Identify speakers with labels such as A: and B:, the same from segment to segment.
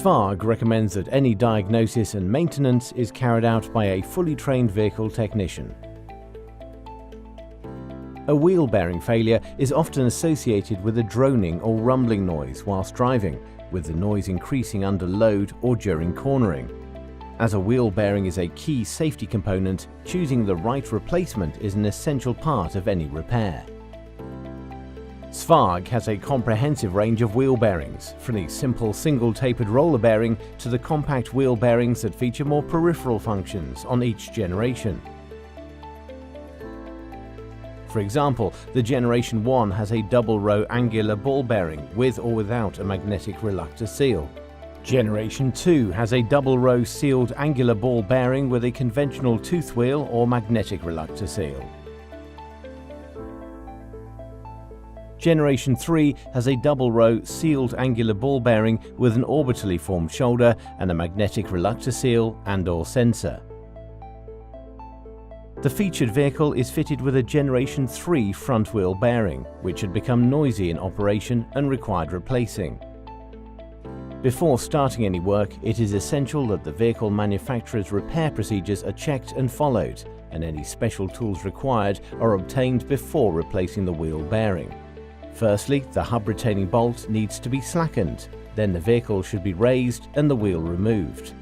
A: SVAG recommends that any diagnosis and maintenance is carried out by a fully trained vehicle technician. A wheel bearing failure is often associated with a droning or rumbling noise whilst driving, with the noise increasing under load or during cornering. As a wheel bearing is a key safety component, choosing the right replacement is an essential part of any repair. SVAG has a comprehensive range of wheel bearings, from the simple single-tapered roller bearing to the compact wheel bearings that feature more peripheral functions on each generation. For example, the Generation 1 has a double-row angular ball bearing with or without a magnetic reluctor seal. Generation 2 has a double-row sealed angular ball bearing with a conventional tooth wheel or magnetic reluctor seal. Generation 3 has a double-row sealed angular ball bearing with an orbitally formed shoulder and a magnetic reluctor seal and/or sensor. The featured vehicle is fitted with a Generation 3 front wheel bearing, which had become noisy in operation and required replacing. Before starting any work, it is essential that the vehicle manufacturer's repair procedures are checked and followed, and any special tools required are obtained before replacing the wheel bearing. Firstly, the hub retaining bolt needs to be slackened, then the vehicle should be raised and the wheel removed.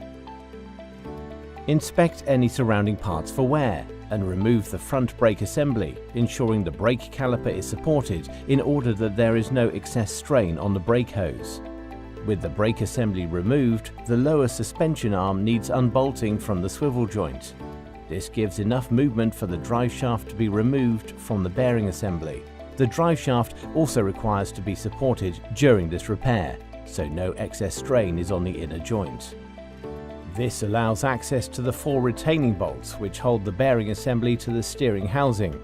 A: Inspect any surrounding parts for wear and remove the front brake assembly, ensuring the brake caliper is supported in order that there is no excess strain on the brake hose. With the brake assembly removed, the lower suspension arm needs unbolting from the swivel joint. This gives enough movement for the drive shaft to be removed from the bearing assembly. The drive shaft also requires to be supported during this repair, so no excess strain is on the inner joint. This allows access to the 4 retaining bolts which hold the bearing assembly to the steering housing.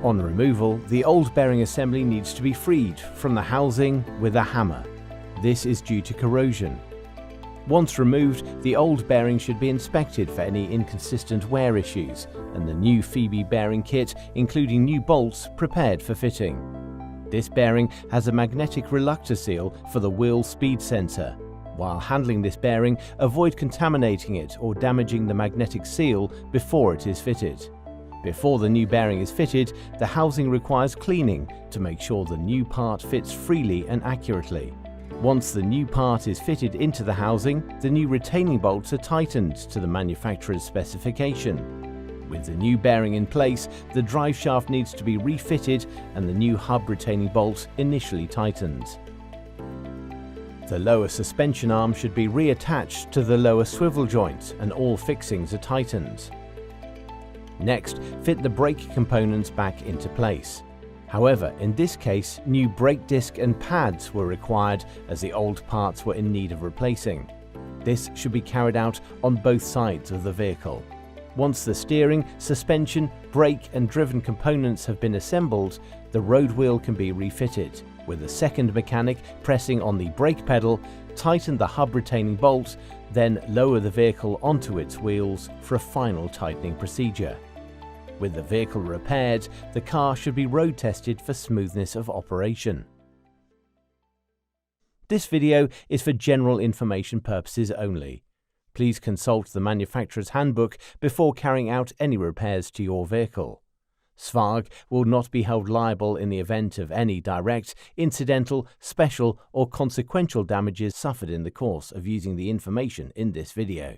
A: On removal, the old bearing assembly needs to be freed from the housing with a hammer. This is due to corrosion. Once removed, the old bearing should be inspected for any inconsistent wear issues, and the new Phoebe bearing kit, including new bolts, prepared for fitting. This bearing has a magnetic reluctor seal for the wheel speed sensor. While handling this bearing, avoid contaminating it or damaging the magnetic seal before it is fitted. Before the new bearing is fitted, the housing requires cleaning to make sure the new part fits freely and accurately. Once the new part is fitted into the housing, the new retaining bolts are tightened to the manufacturer's specification. With the new bearing in place, the drive shaft needs to be refitted and the new hub retaining bolt initially tightened. The lower suspension arm should be reattached to the lower swivel joint and all fixings are tightened. Next, fit the brake components back into place. However, in this case, new brake disc and pads were required as the old parts were in need of replacing. This should be carried out on both sides of the vehicle. Once the steering, suspension, brake and driven components have been assembled, the road wheel can be refitted, with a second mechanic pressing on the brake pedal, tighten the hub retaining bolt, then lower the vehicle onto its wheels for a final tightening procedure. With the vehicle repaired, the car should be road tested for smoothness of operation. This video is for general information purposes only. Please consult the manufacturer's handbook before carrying out any repairs to your vehicle. SVAG will not be held liable in the event of any direct, incidental, special or consequential damages suffered in the course of using the information in this video.